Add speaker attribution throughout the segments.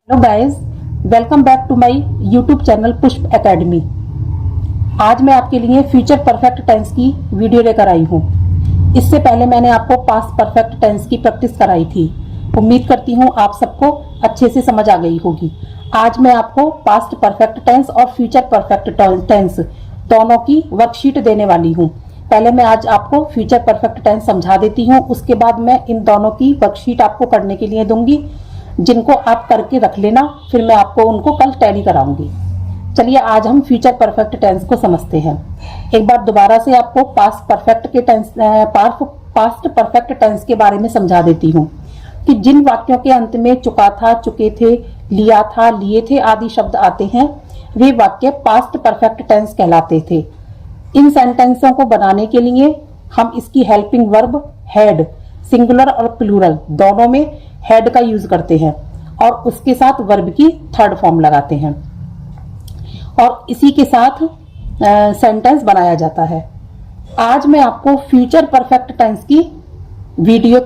Speaker 1: Hello guys, welcome back to my YouTube channel Pushp academy. आज मैं आपके लिए फ्यूचर परफेक्ट टेंस की वीडियो लेकर आई हूँ। इससे पहले मैंने आपको पास्ट परफेक्ट टेंस की प्रैक्टिस कराई थी। उम्मीद करती हूँ आप सबको अच्छे से समझ आ गई होगी। आज मैं आपको पास्ट परफेक्ट टेंस और फ्यूचर परफेक्ट टेंस दोनों की वर्कशीट देने वाली हूँ। पहले मैं आज आपको फ्यूचर परफेक्ट टेंस समझा देती हूँ, उसके बाद मैं इन दोनों की वर्कशीट आपको करने के लिए दूंगी, जिनको आप करके रख लेना, फिर मैं आपको उनको कल टैली कराऊंगी। चलिए आज हम फ्यूचर परफेक्ट टेंस को समझते हैं। एक बार दोबारा से आपको पास्ट परफेक्ट टेंस के बारे में समझा देती हूँ कि जिन वाक्यों के अंत में चुका था, चुके थे, लिया था, लिए थे आदि शब्द आते हैं, वे वाक्य पास्ट परफेक्ट टेंस कहलाते थे। इन सेंटेंसों को बनाने के लिए हम इसकी हेल्पिंग वर्ब हैड, सिंगुलर और प्लूरल दोनों में हेड का यूज करते हैं और उसके साथ वर्ब की थर्ड फॉर्म लगाते हैं और इसी के साथ सेंटेंस बनाया जाता है। आज मैं आपको फ्यूचर परफेक्ट टेंस की वीडियो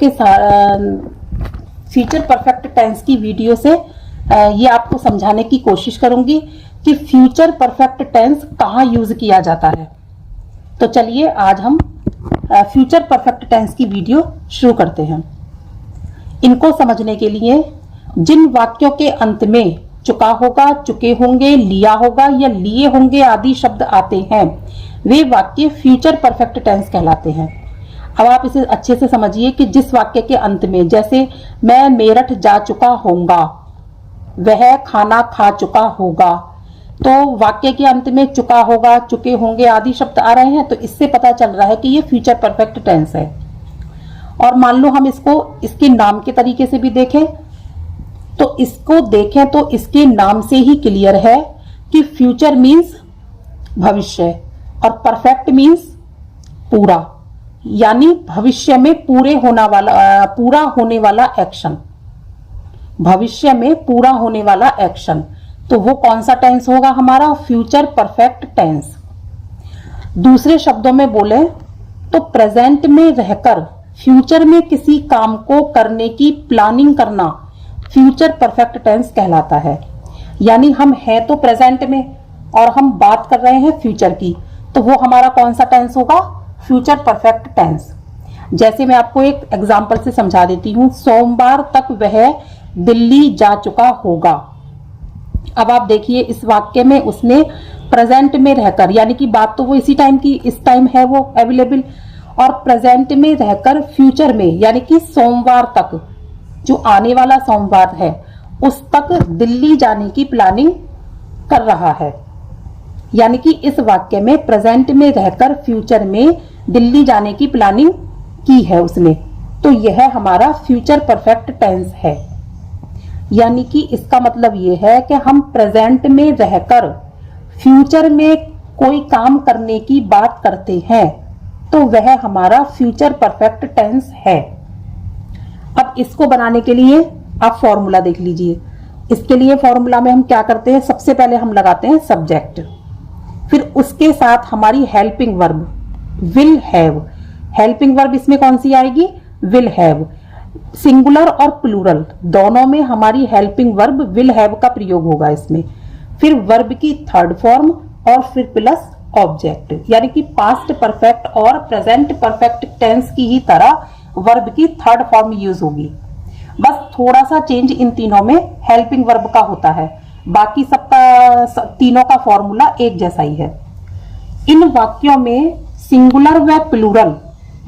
Speaker 1: से ये आपको समझाने की कोशिश करूंगी कि फ्यूचर परफेक्ट टेंस कहाँ यूज किया जाता है। तो चलिए आज हम फ्यूचर परफेक्ट टेंस की वीडियो शुरू करते हैं। इनको समझने के लिए जिन वाक्यों के अंत में चुका होगा, चुके होंगे, लिया होगा या लिए होंगे आदि शब्द आते हैं, वे वाक्य फ्यूचर परफेक्ट टेंस कहलाते हैं। अब आप इसे अच्छे से समझिए कि जिस वाक्य के अंत में, जैसे मैं मेरठ जा चुका होऊंगा, वह खाना खा चुका होगा, तो वाक्य के अंत में चुका होगा, चुके होंगे आदि शब्द आ रहे हैं, तो इससे पता चल रहा है कि ये फ्यूचर परफेक्ट टेंस है। और मान लो हम इसको इसके नाम के तरीके से भी देखें, तो इसको देखें तो इसके नाम से ही क्लियर है कि फ्यूचर मीन्स भविष्य और परफेक्ट मीन्स पूरा, यानी भविष्य में पूरा होने वाला एक्शन। भविष्य में पूरा होने वाला एक्शन, तो वो कौन सा टेंस होगा? हमारा फ्यूचर परफेक्ट टेंस। दूसरे शब्दों में बोले तो प्रेजेंट में रहकर फ्यूचर में किसी काम को करने की प्लानिंग करना फ्यूचर परफेक्ट टेंस कहलाता है। यानी हम हैं तो प्रेजेंट में और हम बात कर रहे हैं फ्यूचर की, तो वो हमारा कौन सा टेंस होगा? Future perfect tense. जैसे मैं आपको एक एग्जांपल से समझा देती हूँ, सोमवार तक वह दिल्ली जा चुका होगा। अब आप देखिए इस वाक्य में उसने प्रेजेंट में रहकर, यानी कि बात तो वो इसी टाइम की, इस टाइम है वो अवेलेबल, और प्रेजेंट में रहकर फ्यूचर में, यानी कि सोमवार तक, जो आने वाला सोमवार है उस तक दिल्ली जाने की प्लानिंग कर रहा है। यानी कि इस वाक्य में प्रेजेंट में रहकर फ्यूचर में दिल्ली जाने की प्लानिंग की है उसने, तो यह हमारा फ्यूचर परफेक्ट टेंस है। यानी कि इसका मतलब यह है कि हम प्रेजेंट में रहकर फ्यूचर में कोई काम करने की बात करते हैं, तो वह हमारा फ्यूचर परफेक्ट टेंस है। अब इसको बनाने के लिए आप फॉर्मूला देख लीजिए। इसके लिए फॉर्मूला में हम क्या करते हैं? सबसे पहले हम लगाते हैं सब्जेक्ट, फिर उसके साथ हमारी helping verb will have. Helping verb इसमें कौन सी आएगी? Will have. सिंगुलर और प्लूरल दोनों में हमारी हेल्पिंग वर्ब विल हैव का प्रयोग होगा इसमें। फिर वर्ब की थर्ड फॉर्म और फिर प्लस ऑब्जेक्ट, यानी कि पास्ट परफेक्ट और प्रेजेंट परफेक्ट टेंस की ही तरह वर्ब की थर्ड फॉर्म यूज होगी। बस थोड़ा सा चेंज इन तीनों में हेल्पिंग वर्ब का होता है, बाकी सबका तीनों का फॉर्मूला एक जैसा ही है। इन वाक्यों में सिंगुलर व प्लूरल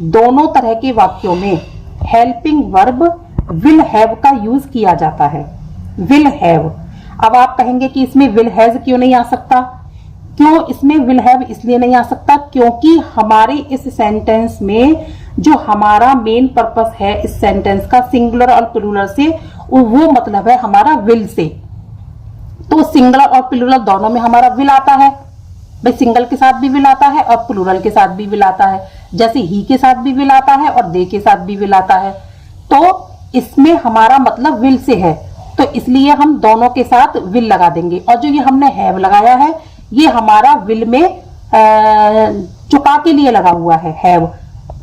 Speaker 1: दोनों तरह के वाक्यों में हेल्पिंग वर्ब विल हैव का यूज किया जाता है। Will have. अब आप कहेंगे कि इसमें विल हैज क्यों नहीं आ सकता? क्यों इसमें विल हैव इसलिए नहीं आ सकता? क्योंकि हमारे इस सेंटेंस में जो हमारा मेन पर्पस है इस सेंटेंस का, सिंगुलर और प्लूरल से, वो मतलब है हमारा विल से। तो सिंगुलर और प्लूरल दोनों में हमारा विल आता है। भाई सिंगल के साथ भी विल आता है और प्लूरल के साथ भी विल आता है, जैसे ही के साथ भी विल आता है और दे के साथ भी विल आता है। तो इसमें हमारा मतलब विल से है, तो इसलिए हम दोनों के साथ विल लगा देंगे। और जो ये हमने हैव लगाया है, ये हमारा विल में चुका के लिए लगा हुआ है हैव,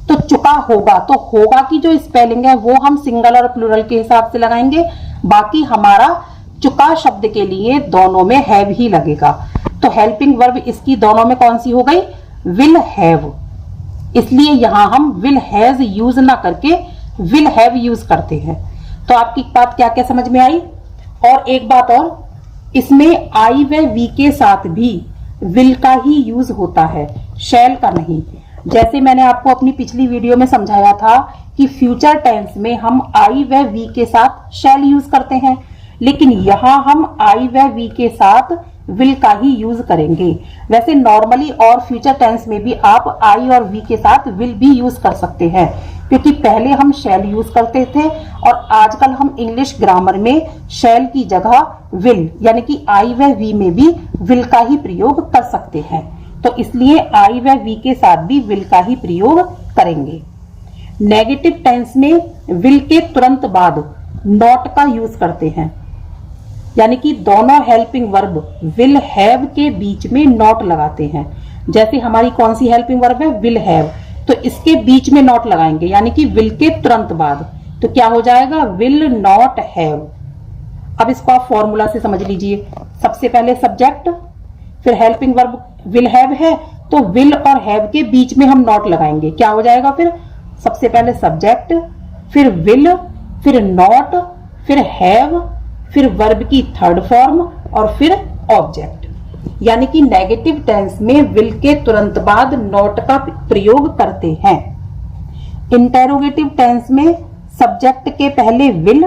Speaker 1: तो चुका होगा, तो होगा की जो स्पेलिंग है वो हम सिंगल और प्लूरल के हिसाब से लगाएंगे। बाकी हमारा चुका शब्द के लिए दोनों में हैव ही लगेगा, तो हेल्पिंग वर्ब इसकी दोनों में कौन सी हो गई, विल हैव। इसलिए यहां हम विल हैज यूज ना करके विल हैव यूज करते हैं। तो आपकी बात क्या क्या समझ में आई। और एक बात और, इसमें आई व वी के साथ भी विल का ही यूज होता है, शैल का नहीं। जैसे मैंने आपको अपनी पिछली वीडियो में समझाया था कि फ्यूचर टेंस में हम आई व वी के साथ शैल यूज करते हैं, लेकिन यहां हम आई व वी के साथ विल का ही यूज करेंगे। वैसे नॉर्मली और फ्यूचर टेंस में भी आप आई और वी के साथ विल भी यूज कर सकते हैं, क्योंकि पहले हम शैल यूज करते थे और आजकल हम इंग्लिश ग्रामर में शैल की जगह विल यानी कि आई व वी में भी विल का ही प्रयोग कर सकते हैं। तो इसलिए आई व वी के साथ भी विल का ही प्रयोग करेंगे। नेगेटिव टेंस में विल के तुरंत बाद नॉट का यूज करते हैं, यानी कि दोनों हेल्पिंग वर्ब विल हैव के बीच में नॉट लगाते हैं। जैसे हमारी कौन सी हेल्पिंग वर्ब है, विल हैव, तो इसके बीच में नॉट लगाएंगे, यानी कि विल के तुरंत बाद। तो क्या हो जाएगा, विल नॉट हैव। अब इसको आप फॉर्मूला से समझ लीजिए। सबसे पहले सब्जेक्ट, फिर हेल्पिंग वर्ब विल हैव है, तो विल और हैव के बीच में हम नॉट लगाएंगे। क्या हो जाएगा फिर, सबसे पहले सब्जेक्ट, फिर विल, फिर नॉट, फिर हैव, फिर वर्ब की थर्ड फॉर्म और फिर ऑब्जेक्ट। यानी कि नेगेटिव टेंस में विल के तुरंत बाद नॉट का प्रयोग करते हैं। इंटेरोगेटिव टेंस में सब्जेक्ट के पहले विल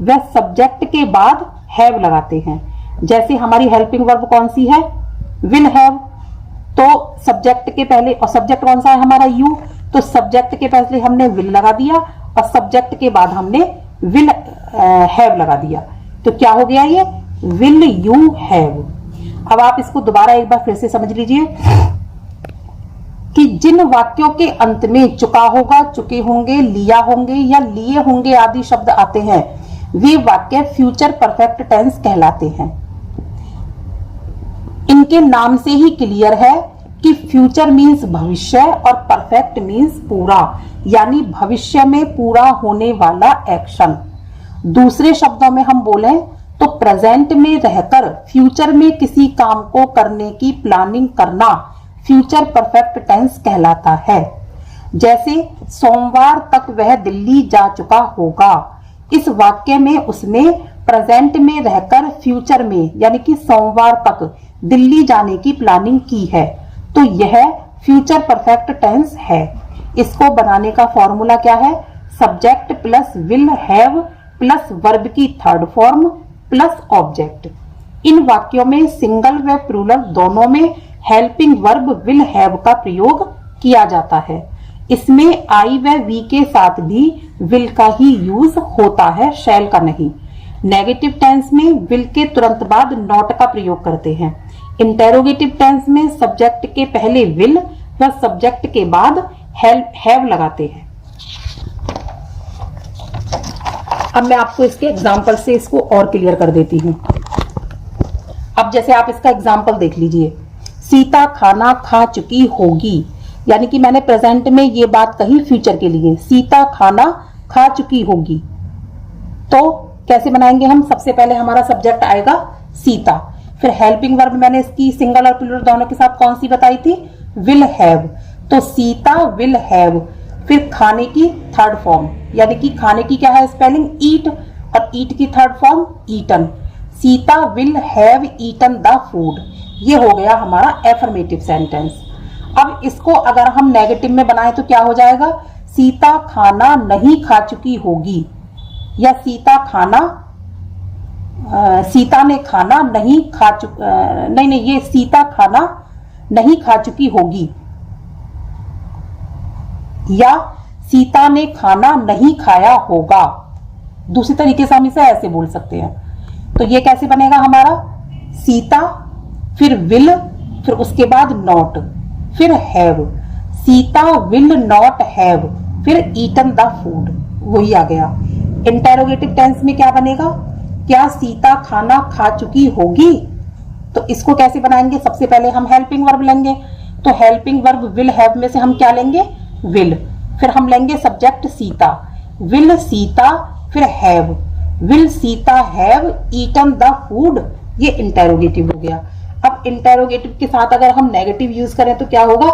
Speaker 1: व सब्जेक्ट के बाद हैव लगाते हैं। जैसे हमारी हेल्पिंग वर्ब कौन सी है, विल हैव, तो सब्जेक्ट के पहले, और सब्जेक्ट कौन सा है हमारा, यू, तो सब्जेक्ट के पहले हमने विल लगा दिया और सब्जेक्ट के बाद हमने विल हैव लगा दिया। तो क्या हो गया, ये विल यू हैव। अब आप इसको दोबारा एक बार फिर से समझ लीजिए कि जिन वाक्यों के अंत में चुका होगा, चुके होंगे, लिया होंगे या लिए होंगे आदि शब्द आते हैं, वे वाक्य फ्यूचर परफेक्ट टेंस कहलाते हैं। इनके नाम से ही क्लियर है कि फ्यूचर मीन्स भविष्य और परफेक्ट मीन्स पूरा, यानी भविष्य में पूरा होने वाला एक्शन। दूसरे शब्दों में हम बोलें तो प्रेजेंट में रहकर फ्यूचर में किसी काम को करने की प्लानिंग करना फ्यूचर परफेक्ट टेंस कहलाता है। जैसे सोमवार तक वह दिल्ली जा चुका होगा, इस वाक्य में उसने प्रेजेंट में रहकर फ्यूचर में यानी कि सोमवार तक दिल्ली जाने की प्लानिंग की है, तो यह फ्यूचर परफेक्ट टेंस है। इसको बनाने का फॉर्मूला क्या है, subject plus will have plus verb की थर्ड फॉर्म प्लस ऑब्जेक्ट। इन वाक्यों में सिंगल व प्लूरल दोनों में हेल्पिंग वर्ब विल हैव का प्रयोग किया जाता है। इसमें आई व वी के साथ भी विल का ही यूज होता है, शैल का नहीं। नेगेटिव टेंस में विल के तुरंत बाद नॉट का प्रयोग करते हैं। इंटेरोगेटिव टेंस में सब्जेक्ट के पहले विल व सब्जेक्ट के बाद हैव लगाते हैं। अब मैं आपको इसके एग्जाम्पल से इसको और क्लियर कर देती हूं। अब जैसे आप इसका एग्जाम्पल देख लीजिए, सीता खाना खा चुकी होगी, यानी कि मैंने प्रेजेंट में ये बात कही फ्यूचर के लिए, सीता खाना खा चुकी होगी। तो कैसे बनाएंगे हम, सबसे पहले हमारा सब्जेक्ट आएगा सीता, फिर हेल्पिंग वर्ब मैंने इसकी सिंगल और प्लूरल दोनों के साथ कौन सी बताई थी, विल हैव, तो सीता विल हैव, फिर खाने की थर्ड फॉर्म यानी कि खाने की क्या है स्पेलिंग, ईट, और ईट की third form eaten, Sita will have eaten the food. ये हो गया हमारा एफर्मेटिव सेंटेंस। अब इसको अगर हम नेगेटिव में बनाएं तो क्या हो जाएगा, सीता खाना नहीं खा चुकी होगी, या सीता ने खाना नहीं खा नहीं, ये सीता खाना नहीं खा चुकी होगी, या सीता ने खाना नहीं खाया होगा। दूसरी तरीके से हम इसे ऐसे बोल सकते हैं। तो ये कैसे बनेगा हमारा, सीता, फिर विल, फिर उसके बाद नॉट, फिर have, Sita will not have, फिर ईटन द फूड, वही आ गया। इंटेरोगेटिव टेंस में क्या बनेगा, क्या सीता खाना खा चुकी होगी, तो इसको कैसे बनाएंगे, सबसे पहले हम हेल्पिंग वर्ब लेंगे, तो हेल्पिंग वर्ब विल हैव में से हम क्या लेंगे, विल, फिर हम लेंगे सब्जेक्ट सीता, विल सीता, फिर have, will Sita have eaten the food, ये इंटेरोगेटिव हो गया। अब इंटेरोगेटिव के साथ अगर हम नेगेटिव यूज करें तो क्या होगा,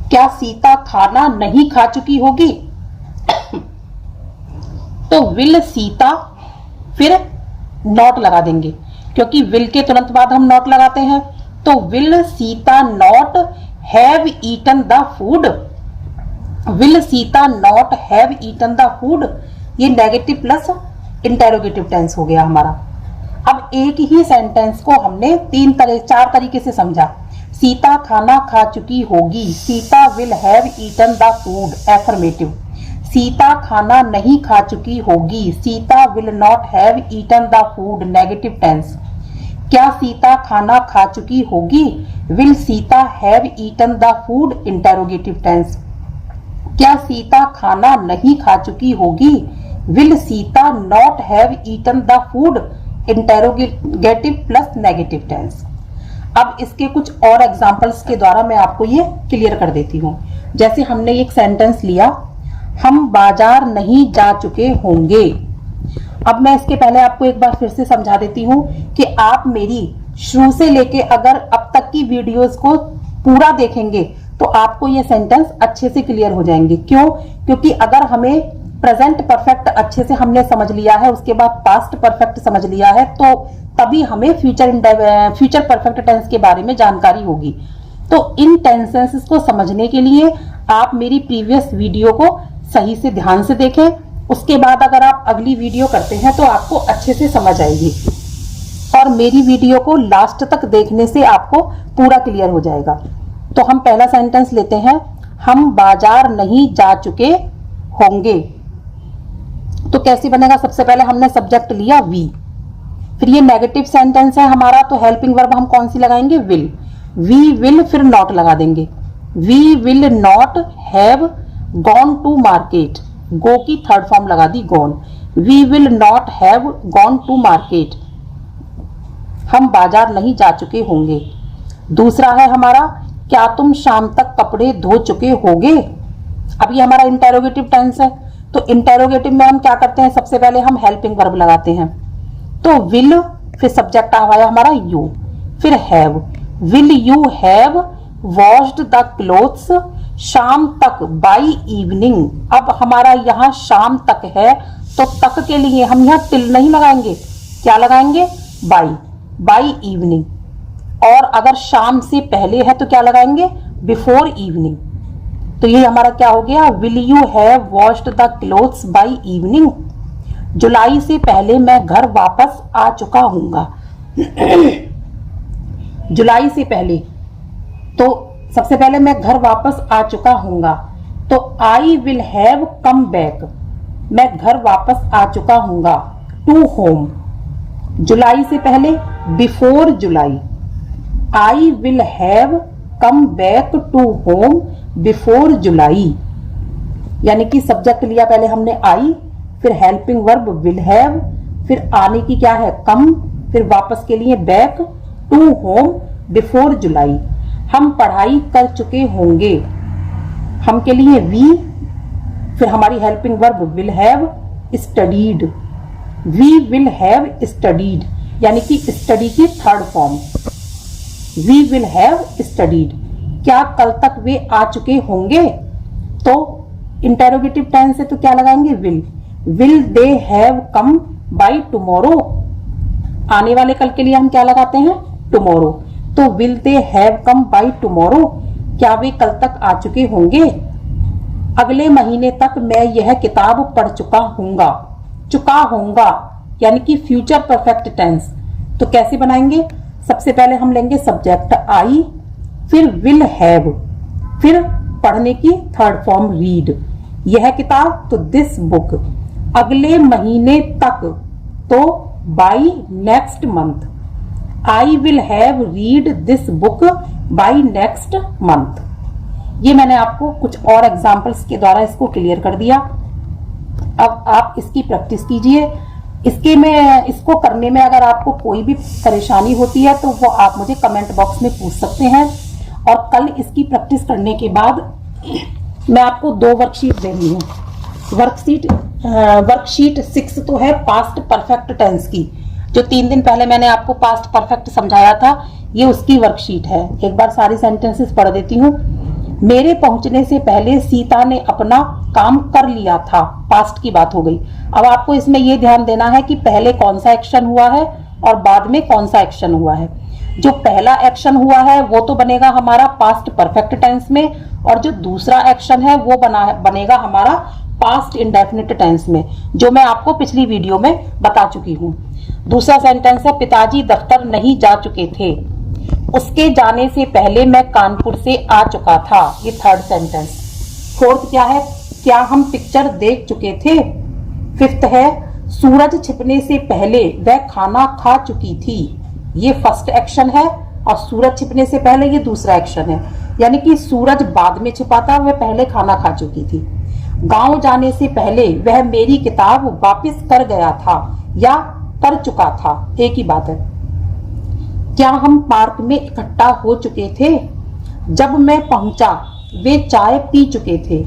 Speaker 1: क्या सीता खाना नहीं खा चुकी होगी? तो विल सीता, फिर नॉट लगा देंगे, क्योंकि विल के तुरंत बाद हम नॉट लगाते हैं। तो will Sita not have eaten the food, will Sita not have eaten the food, ये नेगेटिव प्लस इंटेरोगेटिव टेंस हो गया हमारा। अब एक ही सेंटेंस को हमने चार तरीके से समझा। सीता खाना खा चुकी होगी, Sita will have eaten the food, affirmative. Sita खाना नहीं खा चुकी होगी, Sita will not have eaten the food, negative tense. क्या सीता खाना खा चुकी होगी, will Sita have eaten the food, interrogative tense. क्या सीता खाना नहीं खा चुकी होगी, will Sita not have eaten the food, interrogative plus negative tense. अब इसके कुछ और एग्जांपल्स के द्वारा मैं आपको ये क्लियर कर देती हूँ। जैसे हमने एक सेंटेंस लिया, हम बाजार नहीं जा चुके होंगे। अब मैं इसके पहले आपको एक बार फिर से समझा देती हूँ कि आप मेरी शुरू से लेके अगर अब तक की वीडियोस को पूरा देखेंगे तो आपको ये सेंटेंस अच्छे से क्लियर हो जाएंगे। क्यों? क्योंकि अगर हमें प्रेजेंट परफेक्ट अच्छे से हमने समझ लिया है, उसके बाद पास्ट परफेक्ट समझ लिया है, तो तभी हमें फ्यूचर परफेक्ट टेंस के बारे में जानकारी होगी। तो इन टेंसेस को समझने के लिए आप मेरी प्रीवियस वीडियो को सही से ध्यान से देखें। उसके बाद अगर आप अगली वीडियो करते हैं तो आपको अच्छे से समझ आएगी, और मेरी वीडियो को लास्ट तक देखने से आपको पूरा क्लियर हो जाएगा। तो हम पहला सेंटेंस लेते हैं, हम बाजार नहीं जा चुके होंगे। तो कैसे बनेगा? सबसे पहले हमने सब्जेक्ट लिया वी, फिर ये नेगेटिव सेंटेंस है हमारा, तो हेल्पिंग वर्ब हम कौन सी लगाएंगे? विल। वी विल, फिर नॉट लगा देंगे। We will not have gone to market, go की थर्ड फॉर्म लगा दी gone. We will not have gone to market, हम बाजार नहीं जा चुके होंगे। दूसरा है हमारा, क्या तुम शाम तक कपड़े धो चुके होगे? अब ये हमारा इंटेरोगेटिव टेंस है, तो इंटेरोगेटिव में हम क्या करते हैं? सबसे पहले हम हेल्पिंग वर्ब लगाते हैं। तो विल, फिर सब्जेक्ट आया हमारा यू, फिर have. Will you have washed the clothes शाम तक, बाई इवनिंग। अब हमारा यहाँ शाम तक है, तो तक के लिए हम यहाँ टिल नहीं लगाएंगे, क्या लगाएंगे? By, by evening. और अगर शाम से पहले है तो क्या लगाएंगे? Before evening. तो ये हमारा क्या हो गया? Will you have washed the clothes by evening. जुलाई से पहले मैं घर वापस आ चुका हूंगा। जुलाई से पहले, तो सबसे पहले मैं घर वापस आ चुका हूंगा, तो आई विल हैव कम बैक, मैं घर वापस आ चुका हूंगा, टू होम। जुलाई से पहले, before July, I will have come back to home before July. यानी कि सब्जेक्ट लिया पहले हमने आई, फिर हेल्पिंग वर्ब विल हैव, फिर आने की क्या है? कम, फिर वापस के लिए back, to home before July. हम पढ़ाई कर चुके होंगे, हम के लिए वी, फिर हमारी helping verb will have studied, we will have studied, यानी कि स्टडी की third form, we will have studied. क्या कल तक वे आ चुके होंगे? तो इंटेरोगेटिव टेंस है तो क्या लगाएंगे? Will. Will they have come by tomorrow, आने वाले कल के लिए हम क्या लगाते हैं? टुमारो। तो will they have come by tomorrow, क्या वे कल तक आ चुके होंगे? अगले महीने तक मैं यह किताब पढ़ चुका हूंगा, चुका होऊंगा यानी कि फ्यूचर परफेक्ट टेंस। तो कैसे बनाएंगे? सबसे पहले हम लेंगे सब्जेक्ट आई, फिर विल हैव, फिर पढ़ने की थर्ड फॉर्म रीड, यह किताब तो दिस बुक। अगले महीने तक तो by next month, I will have read this book by next month. ये मैंने आपको कुछ और एग्जाम्पल्स के द्वारा इसको क्लियर कर दिया। अब आप इसकी प्रैक्टिस कीजिए। इसको करने में अगर आपको कोई भी परेशानी होती है तो वो आप मुझे कमेंट बॉक्स में पूछ सकते हैं। और कल इसकी प्रैक्टिस करने के बाद मैं आपको 2 वर्कशीट दे रही हूँ। वर्कशीट वर्कशीट 6 तो है पास्ट परफेक्ट टेंस की, जो 3 दिन पहले मैंने आपको पास्ट परफेक्ट समझाया था, ये उसकी वर्कशीट है। एक बार सारी सेंटेंसेस पढ़ देती हूँ। मेरे पहुंचने से पहले सीता ने अपना काम कर लिया था, पास्ट की बात हो गई। अब आपको इसमें यह ध्यान देना है कि पहले कौन सा एक्शन हुआ है और बाद में कौन सा एक्शन हुआ है। जो पहला एक्शन हुआ है वो तो बनेगा हमारा पास्ट परफेक्ट टेंस में, और जो दूसरा एक्शन है वो बनेगा हमारा पास्ट इंडेफिनिट टेंस में, जो मैं आपको पिछली वीडियो में बता चुकी हूँ। दूसरा सेंटेंस है पिताजी दफ्तर नहीं जा चुके थे, उसके जाने से पहले मैं कानपुर से आ चुका था। ये थर्ड सेंटेंस। फोर्थ क्या है, क्या हम पिक्चर देख चुके थे। फिफ्थ है सूरज छिपने से पहले वह खाना खा चुकी थी। ये फर्स्ट एक्शन है और सूरज छिपने से पहले ये दूसरा एक्शन है, यानी कि सूरज बाद में छिपा था, वह पहले खाना खा चुकी थी। गांव जाने से पहले वह मेरी किताब वापस कर गया था या कर चुका था, एक ही बात है। क्या हम पार्क में इकट्ठा हो चुके थे। जब मैं पहुंचा वे चाय पी चुके थे।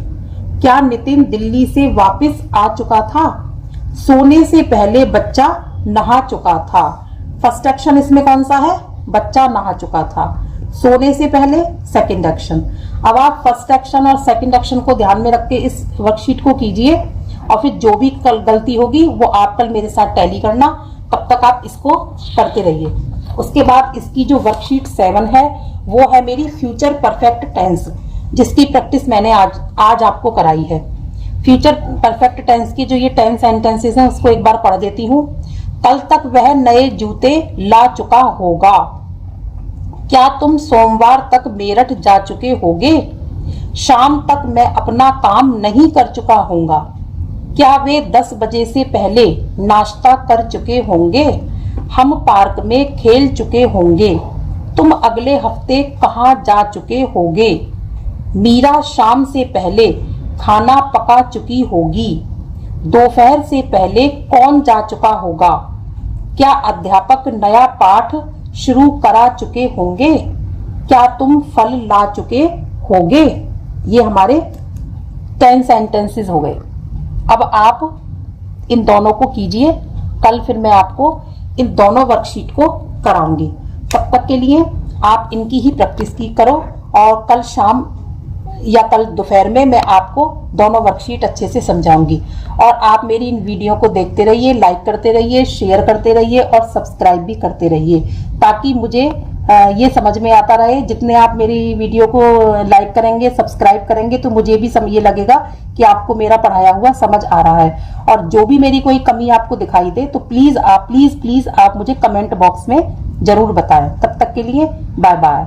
Speaker 1: क्या नितिन दिल्ली से वापस आ चुका था। सोने से पहले बच्चा नहा चुका था। फर्स्ट एक्शन इसमें कौन सा है, बच्चा नहा चुका था। सोने से पहले सेकंड एक्शन। अब आप फर्स्ट एक्शन और सेकंड एक्शन को ध्यान में रख के इस वर्कशीट को कीजिए, और फिर जो भी कल गलती होगी वो आप कल मेरे साथ टैली करना। तब तक आप इसको करते रहिए। उसके बाद इसकी जो वर्कशीट 7 है वो है मेरी फ्यूचर परफेक्ट टेंस, जिसकी प्रैक्टिस मैंने आज आपको कराई है। फ्यूचर परफेक्ट टेंस की जो ये 10 सेंटेंसेस हैं उसको एक बार पढ़ देती हूँ। कल तक वह नए जूते ला चुका होगा। क्या तुम सोमवार तक मेरठ जा चुके होगे। शाम तक मैं अपना काम नहीं कर चुका होऊंगा। क्या वे 10 बजे से पहले नाश्ता कर चुके होंगे। हम पार्क में खेल चुके होंगे। तुम अगले हफ्ते कहाँ जा चुके होगे। मीरा शाम से पहले खाना पका चुकी होगी। दोपहर से पहले कौन जा चुका होगा। क्या अध्यापक नया पाठ शुरू करा चुके होंगे। क्या तुम फल ला चुके होगे। ये हमारे 10 सेंटेंसेस हो गए। अब आप इन दोनों को कीजिए, कल फिर मैं आपको इन दोनों वर्कशीट को कराऊंगी। तब तक के लिए आप इनकी ही प्रैक्टिस की करो, और कल शाम या कल दोपहर में मैं आपको दोनों वर्कशीट अच्छे से समझाऊंगी। और आप मेरी इन वीडियो को देखते रहिए, लाइक करते रहिए, शेयर करते रहिए और सब्सक्राइब भी करते रहिए, ताकि मुझे ये समझ में आता रहे। जितने आप मेरी वीडियो को लाइक करेंगे, सब्सक्राइब करेंगे, तो मुझे भी ये लगेगा कि आपको मेरा पढ़ाया हुआ समझ आ रहा है। और जो भी मेरी कोई कमी आपको दिखाई दे तो प्लीज आप मुझे कमेंट बॉक्स में जरूर बताएं। तब तक के लिए बाय बाय।